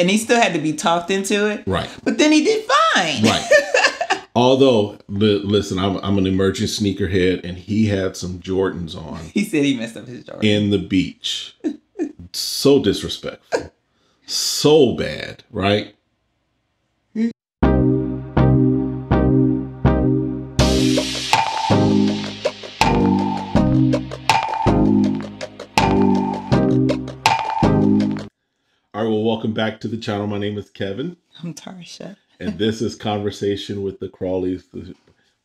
and he still had to be talked into it. Right. But then he did fine. Right. Although, listen, I'm an emerging sneakerhead, and he had some Jordans on. He said he messed up his Jordans. In the beach. So disrespectful. So bad, right? All right, well, welcome back to the channel. My name is Kevin. I'm Tarsha. And this is Conversation with the Crawleys, the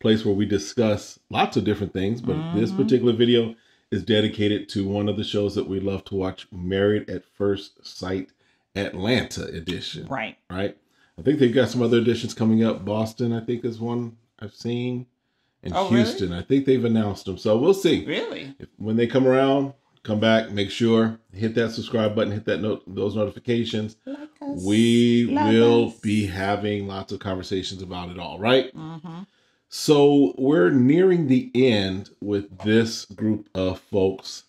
place where we discuss lots of different things. But this particular video is dedicated to one of the shows that we love to watch, Married at First Sight Atlanta edition. Right. Right? I think they've got some other editions coming up. Boston, I think, is one I've seen. And Houston, really? I think they've announced them. So we'll see. Really? When they come around, come back, make sure, hit that subscribe button, hit that those notifications. Like us, we will be having lots of conversations about it all, right? So we're nearing the end with this group of folks.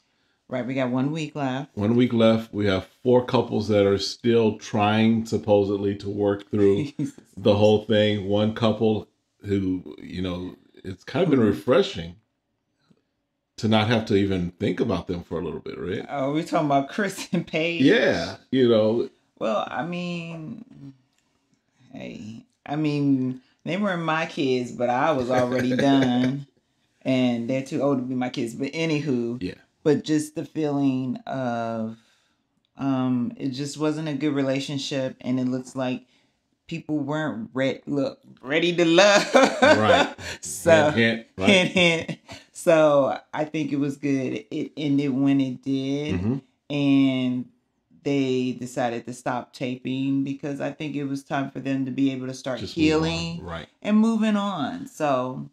Right, we got 1 week left. 1 week left. We have 4 couples that are still trying, supposedly, to work through the whole thing. One couple who, you know, it's kind of been refreshing to not have to even think about them for a little bit, right? Oh, we're talking about Chris and Paige. Yeah, you know. Well, I mean, hey, they weren't my kids, but I was already done. And they're too old to be my kids. But anywho, yeah. But just the feeling of it just wasn't a good relationship. And it looks like people weren't ready to love. Right. So, hint, right. hint. So I think it was good. It ended when it did. And they decided to stop taping because I think it was time for them to be able to start healing and moving on. So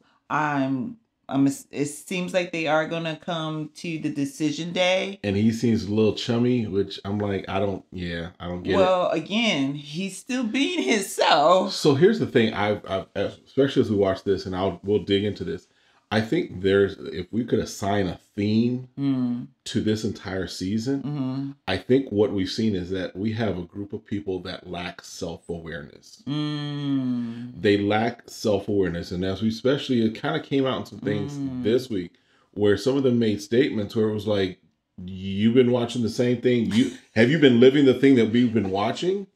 it seems like they are going to come to the decision day. And he seems a little chummy, which I'm like, I don't get it. Well, again, he's still being himself. So here's the thing. I've especially as we watch this, and we'll dig into this. I think if we could assign a theme to this entire season, I think what we've seen is that we have a group of people that lack self-awareness. They lack self-awareness. And as we especially, it kind of came out in some things this week where some of them made statements where it was like, you've been watching the same thing. Have you been living the thing that we've been watching?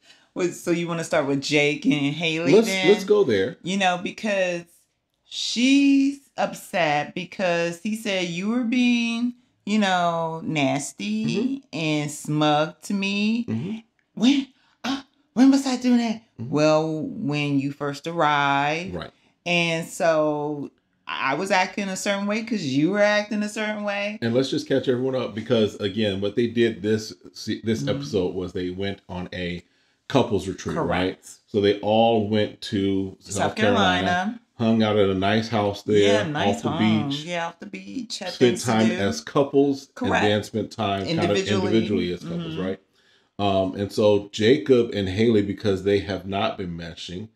So you want to start with Jake and Haley? Let's go there. You know, because she's upset because he said you were being, you know, nasty and smug to me. When was I doing that? Well, when you first arrived. Right. And so I was acting a certain way because you were acting a certain way. And let's just catch everyone up because, again, what they did this episode was they went on a couples retreat, right? So they all went to South Carolina. Hung out at a nice house there, off the beach. Yeah, off the beach. Spent time as couples, and then spent time kind of individually as couples, right? And so Jacob and Haley, because they have not been meshing,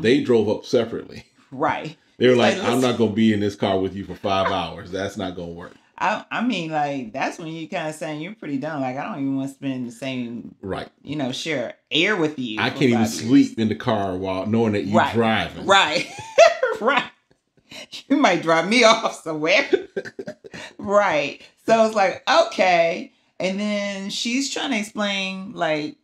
they drove up separately. Right. They were like, I'm not going to be in this car with you for 5 hours. That's not going to work. I mean, like, that's when you kind of saying you're pretty dumb. Like, I don't even want to spend the same, you know, share air with you. I can't even sleep in the car while knowing that you're driving. Right. Right. You might drop me off somewhere. Right. So it's like, okay. And then she's trying to explain, like,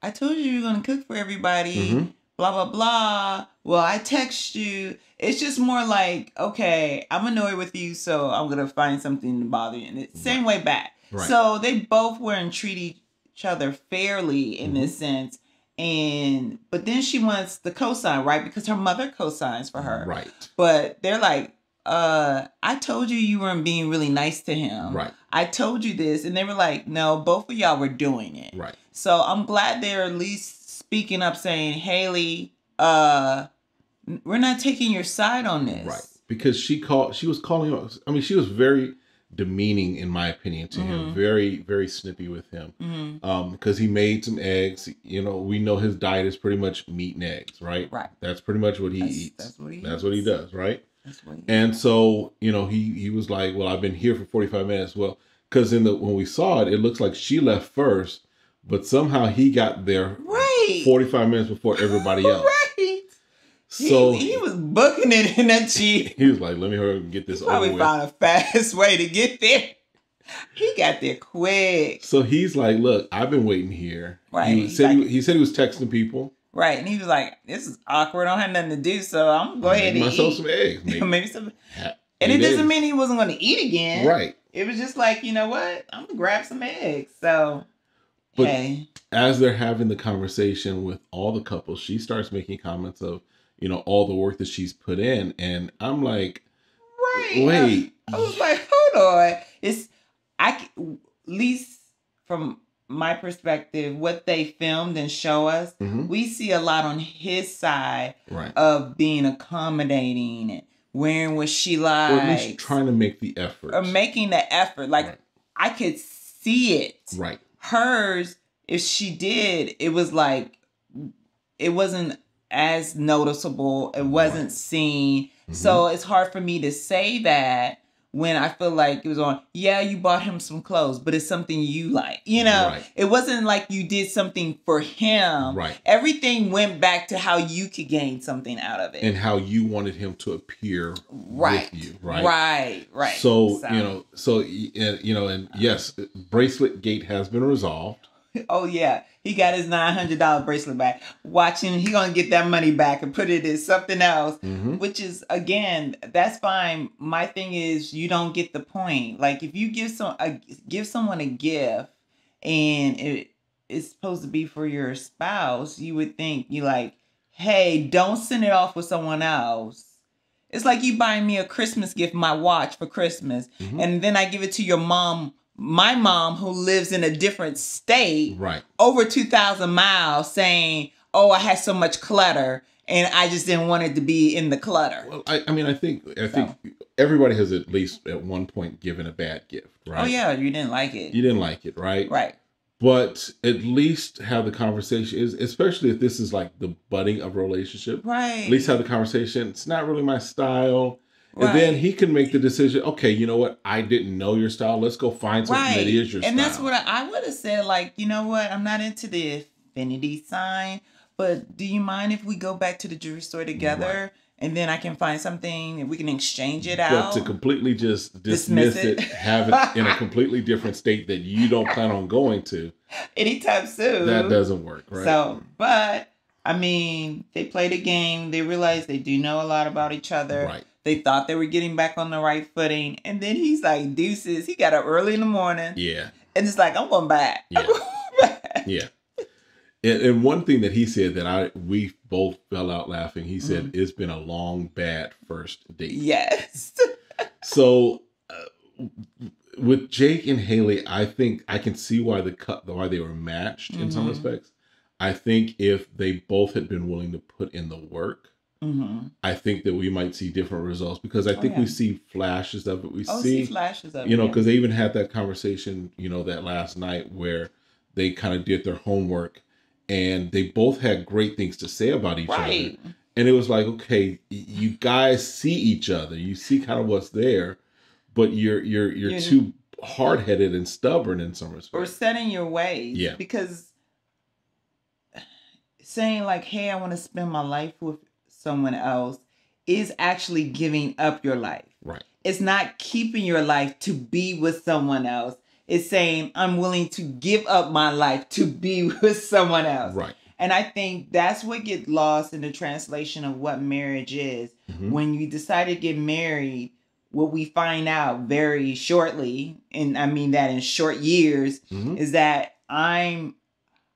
I told you were going to cook for everybody. Blah, blah, blah. Well, I text you. It's just more like, okay, I'm annoyed with you, so I'm going to find something to bother you. And it's same way back. Right. So they both weren't treat each other fairly in this sense. But then she wants the cosign, right? Because her mother cosigns for her. Right. But they're like, I told you weren't being really nice to him. Right. I told you this. And they were like, no, both of y'all were doing it. Right. So I'm glad they're at least speaking up saying, Haley, we're not taking your side on this. Right. Because she was calling, I mean, she was very demeaning, in my opinion, to him. Very, very snippy with him. Because he made some eggs. You know, we know his diet is pretty much meat and eggs, right? Right. That's pretty much what he eats. That's what he does, right? That's what he and so, you know, he was like, well, I've been here for 45 minutes. Well, because when we saw it, it looks like she left first, but somehow he got there 45 minutes before everybody else. Right. So he was booking it in that Jeep. He was like, let me hurry and get this over with. Probably found a fast way to get there. He got there quick. So he's like, look, I've been waiting here. Right. He said he was texting people. Right. And he was like, this is awkward. I don't have nothing to do, so I'm going to go ahead and myself eat. some eggs. Maybe some. And it doesn't mean he wasn't going to eat again. Right. It was just like, you know what? I'm going to grab some eggs. So, but hey. As they're having the conversation with all the couples, she starts making comments of, you know, all the work that she's put in. And I'm like, right. Wait. I was like, hold on. At least from my perspective, what they filmed and show us, we see a lot on his side of being accommodating and wearing what she likes. Or at least trying to make the effort. Or making the effort. Like, I could see it. Right. Hers, if she did, it was like, it wasn't as noticeable. It wasn't seen. So it's hard for me to say that when I feel like it was on, yeah, you bought him some clothes, but it's something you like. You know, it wasn't like you did something for him. Right. Everything went back to how you could gain something out of it. And how you wanted him to appear with you. Right. So, and yes, bracelet gate has been resolved. Oh, yeah. He got his $900 bracelet back. Watching, he going to get that money back and put it in something else, which is, again, that's fine. My thing is, you don't get the point. Like, if you give someone a gift and it's supposed to be for your spouse, you would think, you like, hey, don't send it off with someone else. It's like you buying me a Christmas gift, my watch for Christmas, and then I give it to your mom, my mom, who lives in a different state, over 2,000 miles, saying, oh, I had so much clutter and I just didn't want it to be in the clutter. Well, I think everybody has at least at one point given a bad gift, right? Oh, yeah, you didn't like it. You didn't like it, right? Right. But at least have the conversation, especially if this is like the budding of a relationship. Right. At least have the conversation. It's not really my style. And then he can make the decision, okay, you know what? I didn't know your style. Let's go find something that is your style. And that's what I would have said, like, you know what? I'm not into the infinity sign, but do you mind if we go back to the jewelry store together? And then I can find something and we can exchange it out. But to completely just dismiss it, have it in a completely different state that you don't plan on going to anytime soon. That doesn't work, right? So, but, I mean, they played a game. They realized they do know a lot about each other. Right. They thought they were getting back on the right footing. And then he's like, deuces. He got up early in the morning. Yeah. And it's like, I'm going back. Yeah. Yeah. And one thing that he said that we both fell out laughing, he said, it's been a long, bad first date. Yes. So with Jake and Haley, I think I can see why they were matched in some respects. I think if they both had been willing to put in the work, I think that we might see different results because I think we see flashes of it. We see flashes of it. You know, because they even had that conversation, you know, that last night where they kind of did their homework and they both had great things to say about each other. And it was like, okay, you guys see each other. You see kind of what's there, but you're too hard-headed and stubborn in some respects. Or set in your ways. Yeah. Because saying like, hey, I want to spend my life with someone else is actually giving up your life. Right. It's not keeping your life to be with someone else. It's saying I'm willing to give up my life to be with someone else. Right. And I think that's what gets lost in the translation of what marriage is. When you decide to get married, what we find out very shortly, and I mean that in short years, is that I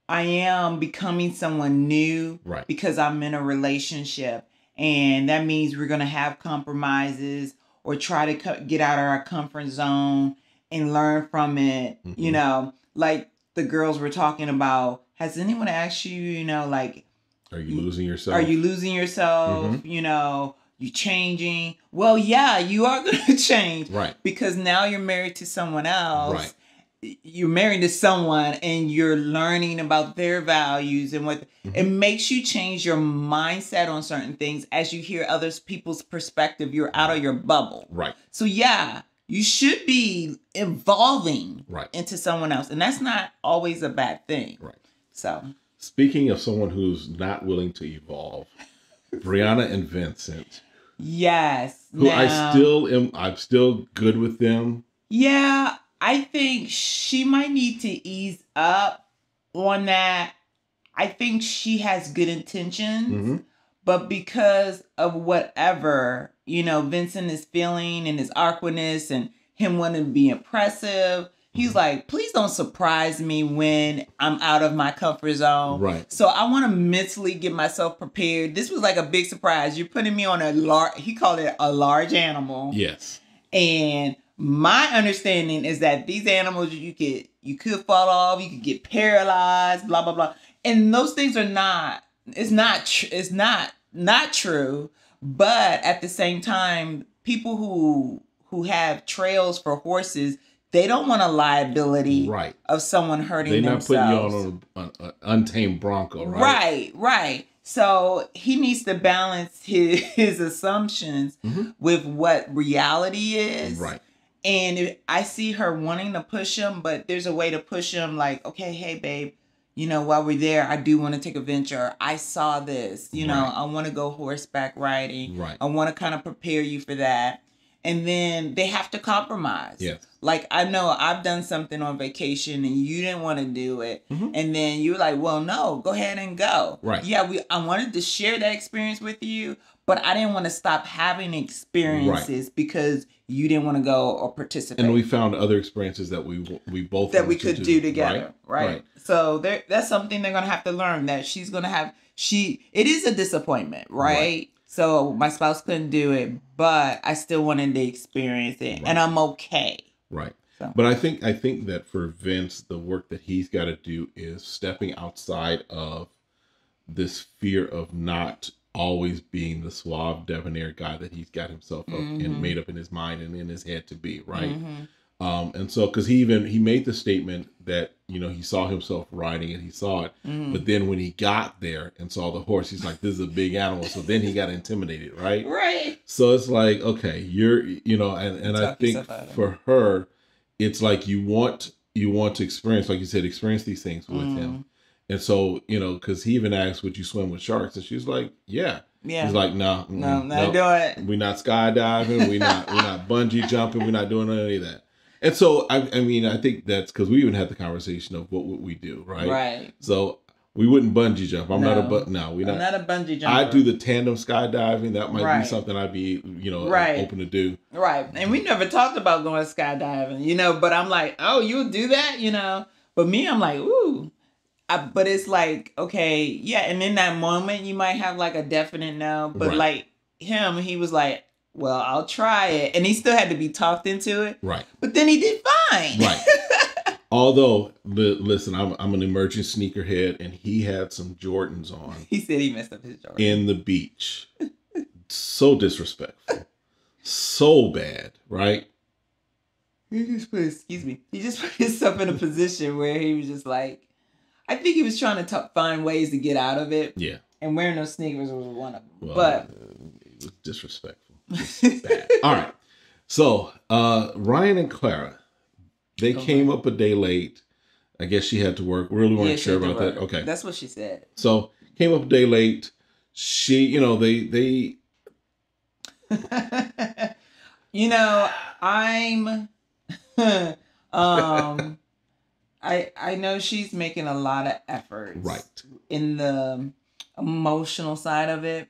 am becoming someone new because I'm in a relationship. And that means we're going to have compromises or try to get out of our comfort zone and learn from it. You know, like the girls were talking about, has anyone asked you, you know, like, are you losing yourself? Are you losing yourself? You know, you changing? Well, yeah, you are going to change. Right. Because now you're married to someone else. Right. You're married to someone and you're learning about their values and what it makes you change your mindset on certain things as you hear other people's perspective. You're out of your bubble. Right. So yeah, you should be evolving into someone else. And that's not always a bad thing. Right. Speaking of someone who's not willing to evolve, Briana and Vincent. Yes. Who I'm still good with them. Yeah, I think she might need to ease up on that. I think she has good intentions, but because of whatever, Vincent is feeling and his awkwardness and him wanting to be impressive, he's like, please don't surprise me when I'm out of my comfort zone. Right. So I want to mentally get myself prepared. This was like a big surprise. You're putting me on he called it a large animal. Yes. And my understanding is that these animals, you could fall off, you could get paralyzed, blah, blah, blah. And those things are not true. But at the same time, people who have trails for horses, they don't want a liability of someone hurting themselves. They're not putting you on an untamed bronco, right? Right. So he needs to balance his assumptions with what reality is. Right. And I see her wanting to push him, but there's a way to push him like, okay, hey, babe, while we're there, I do want to take a venture. I saw this, I want to go horseback riding. Right. I want to kind of prepare you for that. And then they have to compromise. Yes. Like, I know I've done something on vacation and you didn't want to do it. And then you're like, well, no, go ahead and go. Right. Yeah, I wanted to share that experience with you, but I didn't want to stop having experiences because you didn't want to go or participate. And we found other experiences that we both that we could do together. Right. So that's something they're going to have to learn, that she's going to have, it is a disappointment, right? So my spouse couldn't do it, but I still wanted to experience it, and I'm okay. Right. So. But I think that for Vince, the work that he's got to do is stepping outside of this fear of not always being the suave, debonair guy that he's got himself up and made up in his mind and in his head to be, right? And so, because he made the statement that, he saw himself riding and he saw it, but then when he got there and saw the horse, he's like, this is a big animal. So then he got intimidated, right? Right. So it's like, okay, and I think for her, it's like you want to experience, like you said, experience these things with him. And so, because he even asked, would you swim with sharks? And she's like, yeah. He's like, no, not do it. We're not skydiving. We're not bungee jumping. We're not doing any of that. And so, I think that's because we even had the conversation of what would we do, right? Right. So we wouldn't bungee jump. I'm not a bungee jumper. I do the tandem skydiving. That might be something I'd be, open to do. Right. And we never talked about going skydiving, but I'm like, oh, you'll do that, But me, I'm like, ooh. But it's like, okay, yeah. And in that moment, you might have like a definite no. But like him, he was like, well, I'll try it. And he still had to be talked into it. Right. But then he did fine. Right. Although, listen, I'm an emerging sneakerhead, and he had some Jordans on. He said he messed up his Jordans. In the beach. So disrespectful. So bad, right? He just put himself in a position where he was just like, I think he was trying to find ways to get out of it. Yeah. And wearing those sneakers was one of them. Well, but it was disrespectful. Bad. All right. So, Ryan and Clara, they came up a day late. I guess she had to work. Really weren't sure about that. Okay. That's what she said. So, came up a day late. She, they I'm I know she's making a lot of efforts in the emotional side of it.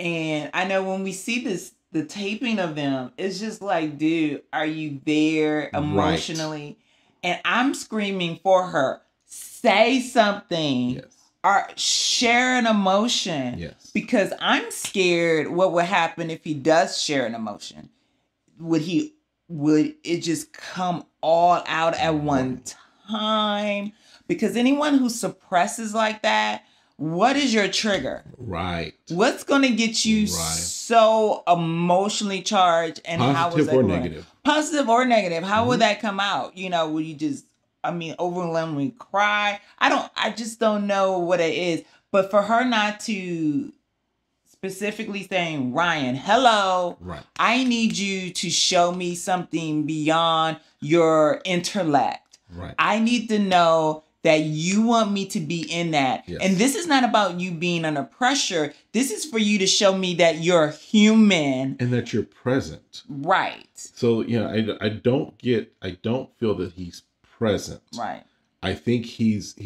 And I know when we see the taping of them, it's just like, dude, are you there emotionally? And I'm screaming for her, say something. Yes. Or share an emotion. Yes. Because I'm scared what would happen if he does share an emotion. Would it just come all out at one time? Because anyone who suppresses like that, what is your trigger? Right. What's going to get you so emotionally charged? And how is that positive or negative? Positive or negative. How would that come out? Will you just, overwhelmingly cry? I just don't know what it is. But for her not to specifically saying, Ryan, hello, I need you to show me something beyond your intellect. Right. I need to know that you want me to be in that. Yes. And this is not about you being under pressure. This is for you to show me that you're human. And that you're present. Right. So, I don't feel that he's present. Right. I think he's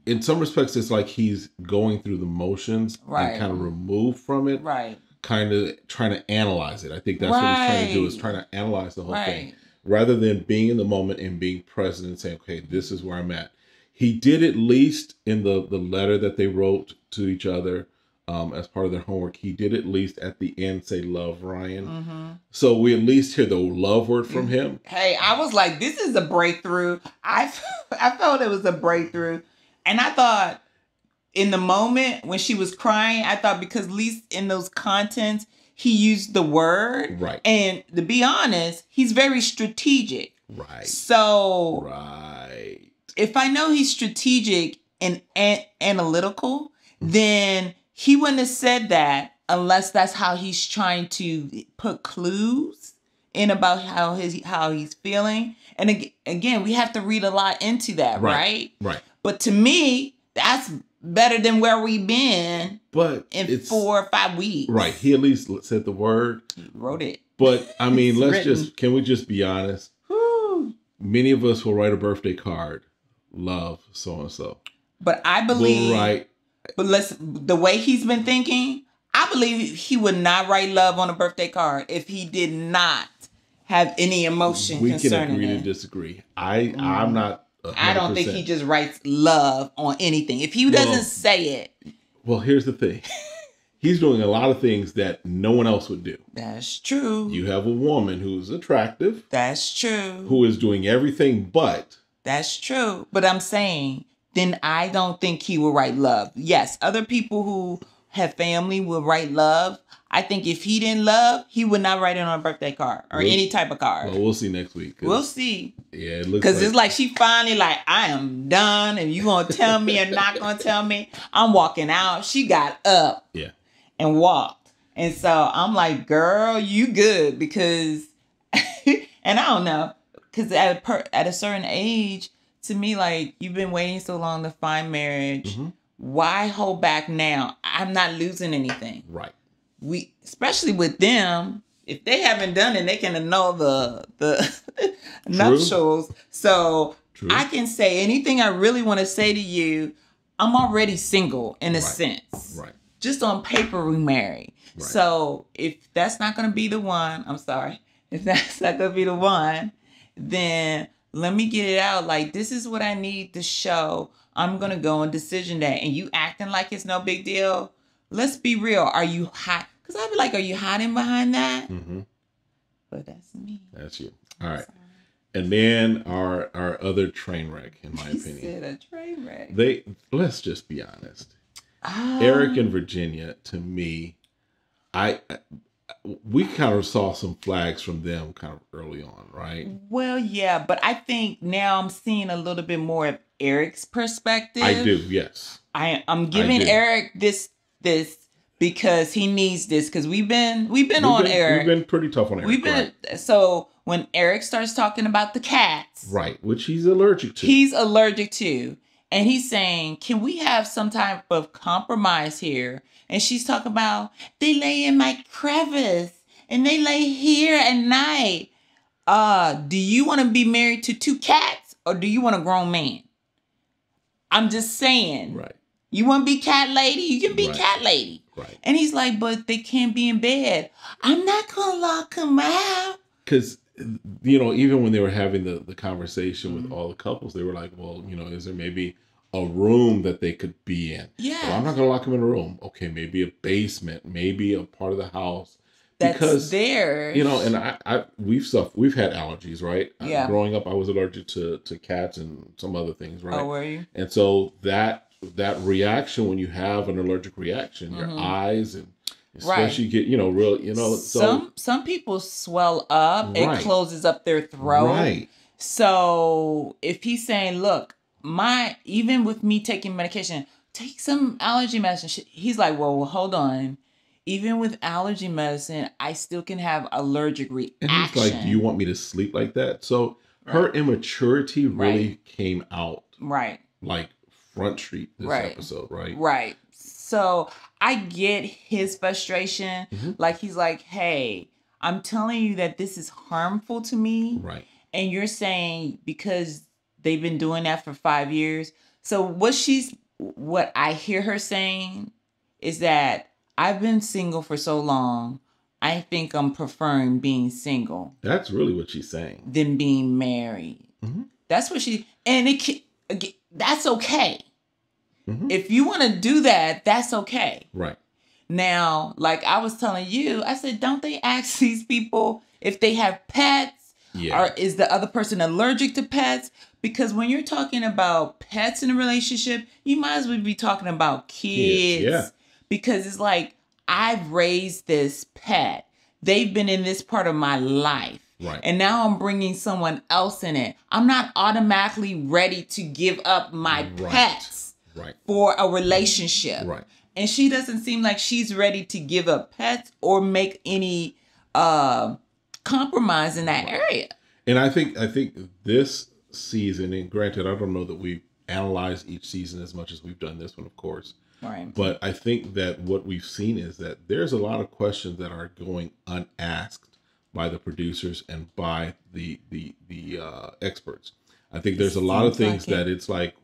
in some respects, it's like he's going through the motions and kind of removed from it. Right. Kind of trying to analyze it. I think that's what he's trying to do, is trying to analyze the whole thing. Rather than being in the moment and being present and saying, okay, this is where I'm at. He did, at least in the letter that they wrote to each other as part of their homework, he did at least at the end say, love Ryan. Mm-hmm. So we at least hear the love word from him. Hey, I was like, this is a breakthrough. I felt it was a breakthrough. And I thought in the moment when she was crying, I thought because at least in those contents, he used the word. Right. And to be honest, he's very strategic. Right. So right. If I know he's strategic and analytical, then he wouldn't have said that unless that's how he's trying to put clues in about how he's feeling. And again, we have to read a lot into that, right? Right. But to me, that's better than where we've been in 4 or 5 weeks. Right. He at least said the word. He wrote it. But I mean, can we just be honest? Whew. Many of us will write a birthday card. Love so-and-so. But I believe, the way he's been thinking, I believe he would not write love on a birthday card if he did not have any emotion concerning it. We can agree to disagree. I'm not 100%. I don't think he just writes love on anything. If he doesn't say it. Well, here's the thing. He's doing a lot of things that no one else would do. That's true. You have a woman who's attractive. That's true. Who is doing everything but. That's true. But I'm saying, then I don't think he will write love. Yes, other people who have family will write love. I think if he didn't love, he would not write it on a birthday card or any type of card. Well, we'll see next week. We'll see. Yeah, it looks because it's like she finally like, I am done. And you gonna tell me or not gonna tell me? I'm walking out. She got up. Yeah. And walked. And so I'm like, girl, you good because, and I don't know, because at a certain age, to me, like you've been waiting so long to find marriage. Mm-hmm. Why hold back now? I'm not losing anything. Right. Especially with them, if they haven't done it, they can annul the nuptials. So True. I can say anything I really want to say to you. I'm already single in a sense. Right. Just on paper, we married. Right. So if that's not going to be the one, I'm sorry. If that's not going to be the one, then let me get it out. Like, this is what I need to show. I'm going to go on decision day. And you acting like it's no big deal. Let's be real. Are you hot? Because I'd be like, are you hiding behind that? Mm-hmm. But that's me. That's you. All right. Sorry. And then our other train wreck, in my opinion. Said a train wreck. Let's just be honest. Erik and Virginia, to me, we kind of saw some flags from them kind of early on, right? Well, yeah, but I think now I'm seeing a little bit more of Erik's perspective. I do, yes. I'm giving Erik this because he needs this because we've been on Erik. We've been pretty tough on Erik. So when Erik starts talking about the cats, right, which he's allergic to. And he's saying, can we have some type of compromise here? And she's talking about, they lay in my crevice and they lay here at night. Do you want to be married to 2 cats or do you want a grown man? I'm just saying. Right. You want to be cat lady? You can be cat lady. Right. And he's like, but they can't be in bed. I'm not going to lock them out. Because, even when they were having the conversation with all the couples, they were like, well, is there maybe a room that they could be in? Yeah. Well, I'm not going to lock them in a room. Okay, maybe a basement, maybe a part of the house. That's theirs. And we've had allergies, right? Yeah. Growing up, I was allergic to cats and some other things, right? Oh, were you? And so that reaction, when you have an allergic reaction, your eyes and especially get, some people swell up. It closes up their throat. Right. So if he's saying, look, even with me taking medication, take some allergy medicine. He's like, well, hold on. Even with allergy medicine, I still can have allergic reaction. And he's like, do you want me to sleep like that? So Her immaturity really came out. Right. Like Front Street this episode, right? Right. So I get his frustration. Like, he's like, hey, I'm telling you that this is harmful to me. Right. And you're saying because they've been doing that for 5 years. So what I hear her saying is that I've been single for so long. I think I'm preferring being single. That's really what she's saying. Than being married. That's what that's okay. If you want to do that, that's okay. Right. Now, like I was telling you, I said, don't they ask these people if they have pets? Or is the other person allergic to pets? Because when you're talking about pets in a relationship, you might as well be talking about kids. Yeah. Because it's like, I've raised this pet. They've been in this part of my life. Right. And now I'm bringing someone else in it. I'm not automatically ready to give up my pets for a relationship. Right. And she doesn't seem like she's ready to give up pets or make any compromise in that area. And I think this season, and granted, I don't know that we've analyzed each season as much as we've done this one, of course. Right. But I think that what we've seen is that there's a lot of questions that are going unasked by the producers and by the experts. I think there's a lot of things that it's like,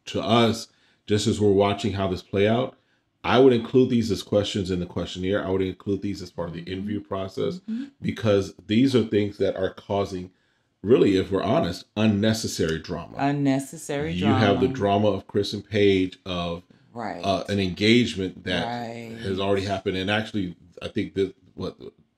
to us, just as we're watching how this play out, I would include these as questions in the questionnaire. I would include these as part of the interview process, because these are things that are causing, really, if we're honest, unnecessary drama. You have the drama of Chris and Paige, of an engagement that has already happened. And actually, I think that,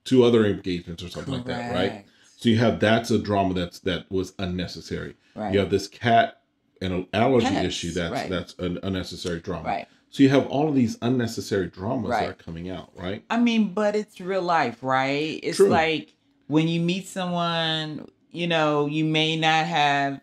2 other engagements or something like that, right? So you have, that's a drama that was unnecessary. You have this cat and an allergy issue that's an unnecessary drama. Right. So you have all of these unnecessary dramas that are coming out, right? I mean, but it's real life, right? It's like when you meet someone, you know, you may have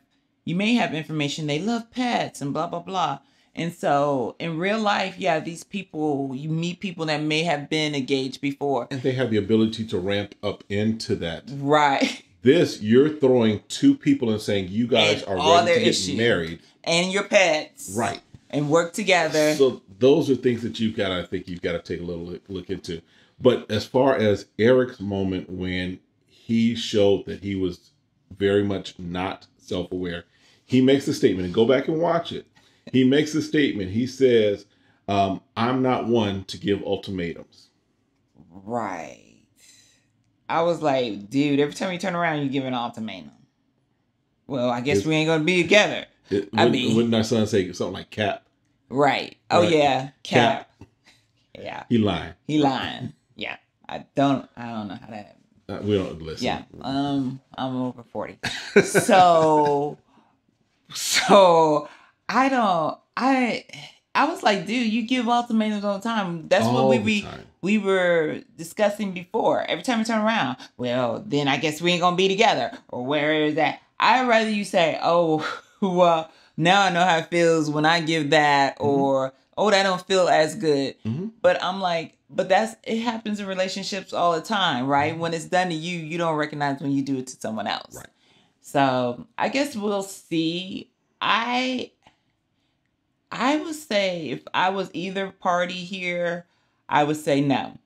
information, they love pets and blah, blah, blah. And so in real life, these people, you meet people that may have been engaged before. And they have the ability to ramp up into that. Right. This, you're throwing 2 people and saying you guys are ready to get married. And your pets. Right. And work together. So those are things that you've got to take a little look into. But as far as Eric's moment when he showed that he was very much not self-aware, he makes a statement, and go back and watch it. He makes a statement. He says, I'm not one to give ultimatums. Right. I was like, dude, every time you turn around, you give an ultimatum. Well, I guess we ain't going to be together. Wouldn't our son say something like Cap? Right. Oh, yeah. Cap. Yeah. He lying. Yeah. I don't know how that happened. We don't listen. Yeah. I'm over 40. So I was like, dude, you give ultimatums all the time. That's all what we were discussing before. Every time we turn around, well, then I guess we ain't gonna be together. Or where is that? I'd rather you say, oh, well, now I know how it feels when I give that, or that don't feel as good. But I'm like, it happens in relationships all the time, right? When it's done to you, you don't recognize when you do it to someone else. Right. So I guess we'll see. I would say if I was either party here, I would say no.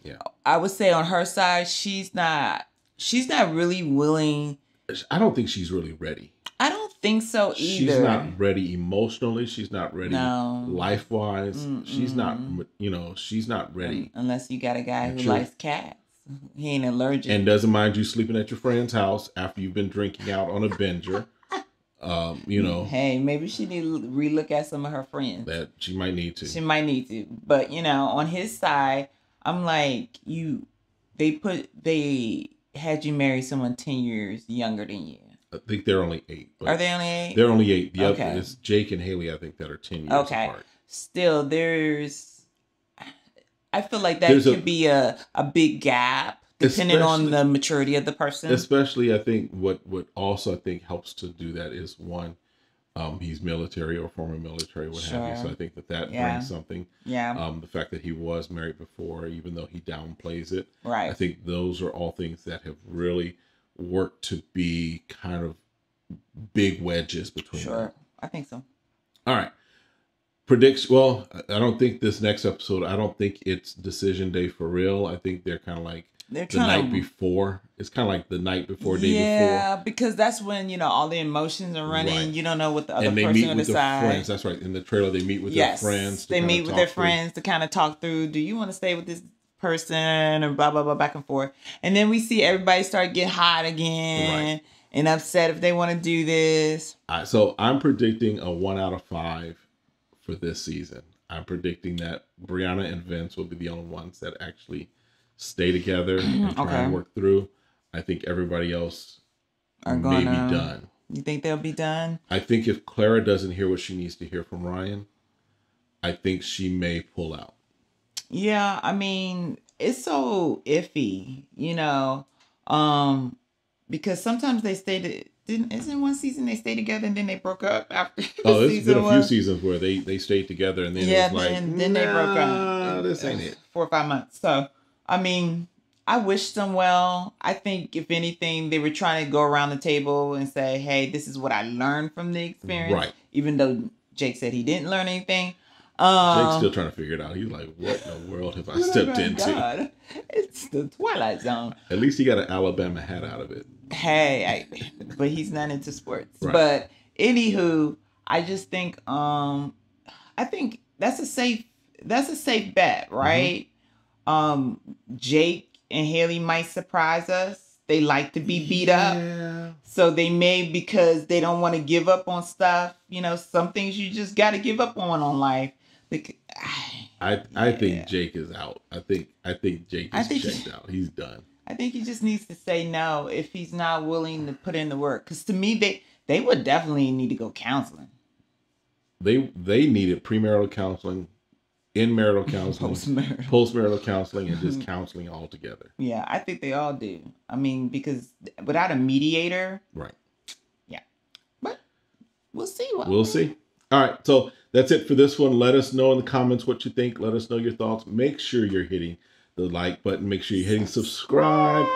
Yeah. I would say on her side, she's not really willing. I don't think she's really ready. I don't think so either. She's not ready emotionally. She's not ready life-wise. She's not, she's not ready. Unless you got a guy who likes cats. He ain't allergic. And doesn't mind you sleeping at your friend's house after you've been drinking out on a binger. Hey, maybe she need to relook at some of her friends. That she might need to. But on his side, I'm like, they had you marry someone 10 years younger than you. I think they're only 8. Are they only 8? They're only 8. The other is Jake and Haley, I think, that are 10 years apart. Still, I feel like that could be a big gap. Depending on the maturity of the person. Especially, I think, what also I think helps to do that is, one, he's military or former military, what have you. So I think that brings something. Yeah. The fact that he was married before, even though he downplays it. Right. I think those are all things that have really worked to be kind of big wedges between them. I think so. All right. Prediction. Well, I don't think this next episode, I don't think it's decision day for real. I think they're kind of like the night before. It's kind of like the night before, day before. Yeah, because that's when, you know, all the emotions are running. Right. You don't know what the other person will decide. And they meet with their friends. That's right. In the trailer, they meet with their friends. They meet with their friends to kind of talk through, do you want to stay with this person, or blah, blah, blah, back and forth. And then we see everybody start getting hot again and upset if they want to do this. So I'm predicting a 1 out of 5 for this season. I'm predicting that Briana and Vince will be the only ones that actually stay together and try and work through. I think everybody else may be done. You think they'll be done? I think if Clara doesn't hear what she needs to hear from Ryan, I think she may pull out. Yeah, I mean, it's so iffy, you know, because sometimes they stay isn't one season they stayed together and then they broke up after it's been a few seasons where they stayed together and then it was like, then they broke up. This ain't it. 4 or 5 months. So, I mean, I wish them well. I think if anything, they were trying to go around the table and say, hey, this is what I learned from the experience. Right. Even though Jake said he didn't learn anything. Jake's still trying to figure it out. He's like, what in the world have I stepped into? God. It's the Twilight Zone. At least he got an Alabama hat out of it. Hey, but he's not into sports. Right. But anywho, I just think I think that's a safe bet, right? Jake and Haley might surprise us. They like to be beat up. So they may, because they don't want to give up on stuff. You know, some things you just got to give up on life. I think Jake is out. I think Jake is checked out. He's done. I think he just needs to say no if he's not willing to put in the work. Because to me, they would definitely need to go counseling. They needed premarital counseling, in-marital counseling, post-marital counseling, and just counseling all together. Yeah, I think they all do. I mean, because without a mediator. Right. Yeah. But we'll see. We'll see. All right. So that's it for this one. Let us know in the comments what you think. Let us know your thoughts. Make sure you're hitting the like button. Make sure you're hitting subscribe.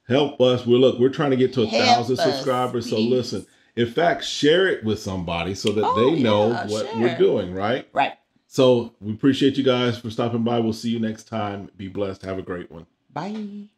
Help us. We're trying to get to 1,000 subscribers. So listen, in fact, share it with somebody so that they know what we're doing, right? Right. So we appreciate you guys for stopping by. We'll see you next time. Be blessed. Have a great one. Bye.